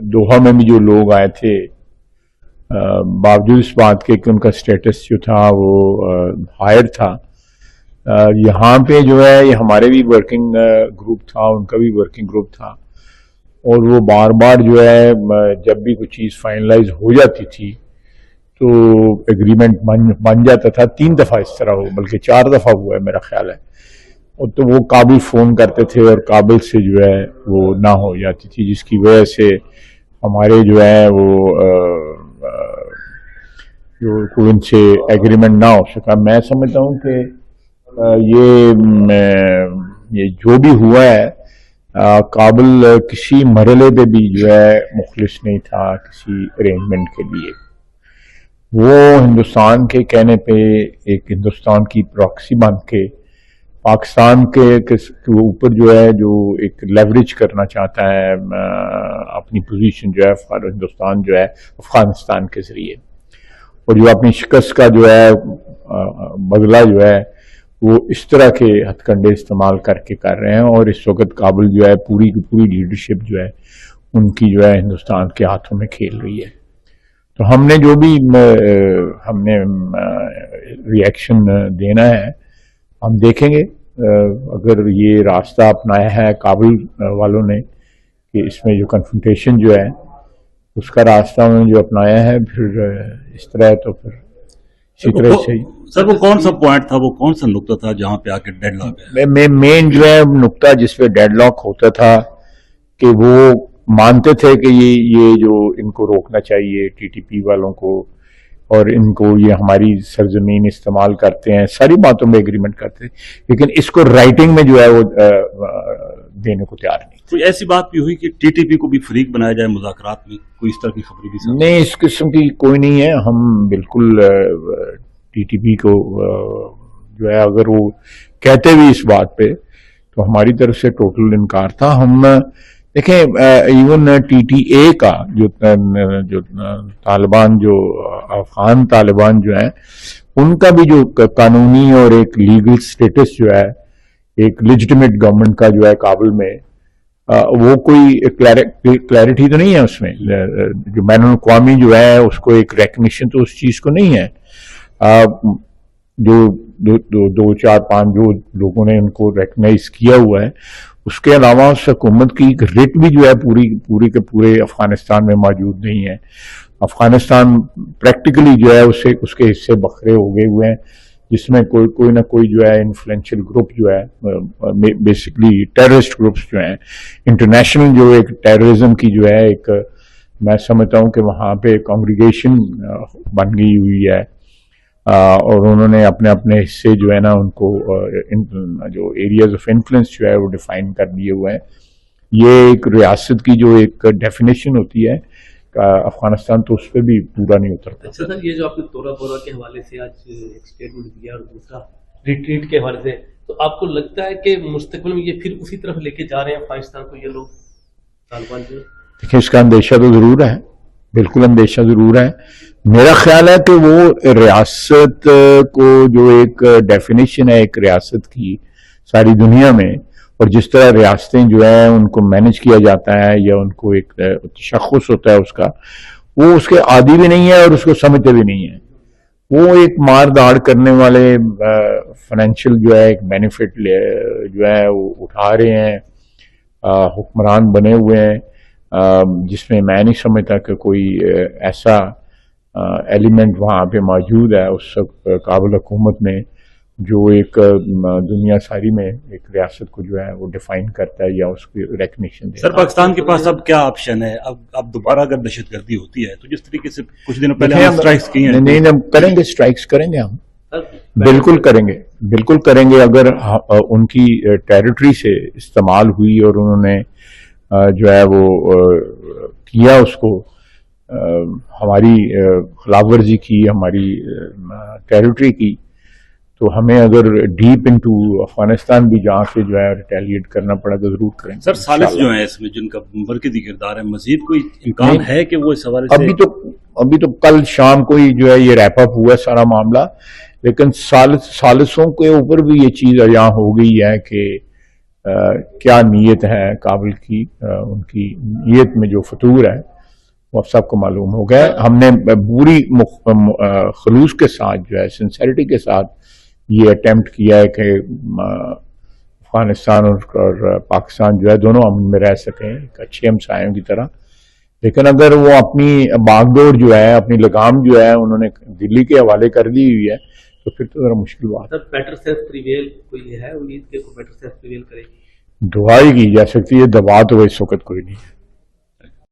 दोहा में भी जो लोग आए थे, बावजूद इस बात के कि उनका स्टेटस जो था वो हायर था, यहाँ पे जो है ये हमारे भी वर्किंग ग्रुप था, उनका भी वर्किंग ग्रुप था, और वो बार बार जो है जब भी कोई चीज़ फाइनलाइज हो जाती थी तो एग्रीमेंट बन जाता था। 3 दफ़ा इस तरह हो, बल्कि 4 दफ़ा हुआ है मेरा ख्याल है। और तो वो काबिल फ़ोन करते थे और काबिल से जो है वो ना हो जाती थी, जिसकी वजह से हमारे जो है वो जो उनसे एग्रीमेंट ना हो सका। मैं समझता हूँ कि ये जो भी हुआ है, काबिल किसी मरले पे भी जो है मुखलिस नहीं था किसी अरेंजमेंट के लिए। वो हिंदुस्तान के कहने पे एक हिंदुस्तान की प्रॉक्सी बन के पाकिस्तान के ऊपर जो है जो एक लेवरेज करना चाहता है अपनी पोजीशन जो है हिंदुस्तान जो है अफगानिस्तान के जरिए, और जो अपनी शिकस्त का जो है बदला जो है वो इस तरह के हथकंडे इस्तेमाल करके कर रहे हैं। और इस वक्त काबिल जो है पूरी की पूरी लीडरशिप जो है उनकी जो है हिंदुस्तान के हाथों में खेल रही है। तो हमने जो भी हमने रिएक्शन देना है हम देखेंगे। अगर ये रास्ता अपनाया है काबिल वालों ने कि इसमें जो कन्फ्रंटेशन जो है उसका रास्ता उन्होंने जो अपनाया है, फिर इस तरह है तो फिर इसी तरह से। सर वो कौन सा पॉइंट था, वो कौन सा नुक्ता था जहां पे आके डेडलॉक है? मेन जो है नुक्ता जिसपे डेडलॉक होता था कि वो मानते थे कि ये जो इनको रोकना चाहिए टीटीपी वालों को, और इनको ये हमारी सरजमीन इस्तेमाल करते हैं, सारी बातों में एग्रीमेंट करते हैं, लेकिन इसको राइटिंग में जो है वो देने को तैयार नहीं। कोई ऐसी बात भी हुई कि टीटीपी को भी फरीक बनाया जाए मुज़ाकरात में? कोई इस तरह की खबर भी? नहीं, इस किस्म की कोई नहीं है। हम बिल्कुल टीटीपी को जो है अगर वो कहते भी इस बात पे तो हमारी तरफ से टोटल इनकार था। हम देखें इवन टीटीए का जो तालिबान जो अफगान तालिबान जो है उनका भी जो कानूनी और एक लीगल स्टेटस जो है एक लेजिटिमेट गवर्नमेंट का जो है काबुल में, वो कोई क्लैरिटी तो नहीं है उसमें। जो बैनुल-अक़वामी जो है उसको एक रिकग्निशन तो उस चीज को नहीं है। जो 2-4-5 जो लोगों ने उनको रिकग्नाइज किया हुआ है, उसके अलावा उस हुकूमत की एक रिट भी जो है पूरी के पूरे अफगानिस्तान में मौजूद नहीं है। अफगानिस्तान प्रैक्टिकली जो है उसके हिस्से बखरे हो गए हुए हैं, जिसमें कोई ना कोई जो है इन्फ्लुएंशियल ग्रुप जो है बेसिकली टेररिस्ट ग्रुप्स जो हैं, इंटरनेशनल जो एक टेररिज्म की जो है एक मैं समझता हूँ कि वहाँ पे कांग्रीगेशन बन गई हुई है, और उन्होंने अपने अपने हिस्से जो है ना उनको जो एरियाज ऑफ इन्फ्लुएंस जो है वो डिफाइन कर दिए हुए हैं। ये एक रियासत की जो एक डेफिनेशन होती है अफगानिस्तान, तो उस पर भी पूरा नहीं उतरता। अच्छा सर, ये जो आपने तोरा बोरा के हवाले से आज एक स्टेटमेंट दिया और दूसरा रिट्रीट के हवाले से, तो आपको लगता है कि मुस्तकबिल में ये फिर उसी तरफ लेके जा रहे हैं अफगानिस्तान को ये लोग तालिबान जो? देखिए, इसका अंदेशा तो जरूर है, बिल्कुल अंदेशा जरूर है। मेरा ख्याल है कि वो रियासत को जो एक डेफिनेशन है एक रियासत की सारी दुनिया में, और जिस तरह रियासतें जो है उनको मैनेज किया जाता है या उनको एक तशख़्ख़ुस होता है उसका, वो उसके आदी भी नहीं है और उसको समझते भी नहीं है। वो एक मार दाड़ करने वाले फाइनेंशियल जो है एक बेनिफिट जो है वो उठा रहे हैं, हुक्मरान बने हुए हैं, जिसमें मैं नहीं समझता कि कोई ऐसा एलिमेंट वहाँ पे मौजूद है उस काबुल हुकूमत में जो एक दुनिया सारी में एक रियासत को जो है वो डिफाइन करता है या उसकी रिकग्निशन देता है। सर, पाकिस्तान के पास अब क्या ऑप्शन है? अब दोबारा अगर दहशतगर्दी होती है तो जिस तरीके से कुछ दिनों पहले हम स्ट्राइक्स किए हैं, नहीं हम करेंगे, स्ट्राइक्स करेंगे, हम बिल्कुल करेंगे। अगर उनकी टेरिटरी से इस्तेमाल हुई और उन्होंने जो है वो किया उसको हमारी खिलाफ वर्जी की, हमारी टेरिटरी की, तो हमें अगर डीप इनटू अफगानिस्तान भी जहाँ से जो है रिटेलिएट करना पड़ा तो जरूर करेंगे। सर, सालिस जो है इसमें जिनका मरकजी किरदार है, मजीद कोई इम्कान है कि वो इस हवाले से? अभी तो कल शाम को ही जो है ये रैप अप हुआ सारा मामला, लेकिन सालिसों के ऊपर भी ये चीज यहाँ हो गई है कि کیا نیت ہے کابل کی، ان کی نیت میں جو فطور ہے وہ سب کو معلوم ہو گیا. ہم نے پوری خلوص کے ساتھ جو ہے، سنسیریٹی کے ساتھ یہ اٹیمپٹ کیا ہے کہ افغانستان اور پاکستان جو ہے دونوں امن میں رہ سکیں ایک اچھے ہمسایوں کی طرح. لیکن اگر وہ اپنی باغ دوڑ جو ہے، اپنی لگام جو ہے انہوں نے دلی کے حوالے کر دی ہوئی ہے تو پھر تو ذرا مشکل بات ہے. سر بیٹر سیلف پریویل کوئی ہے امید کہ کوئی بیٹر سیلف پریویل کرے گی؟ دعا ہی کی جا سکتی ہے، دبا تو اس وقت کوئی نہیں ہے.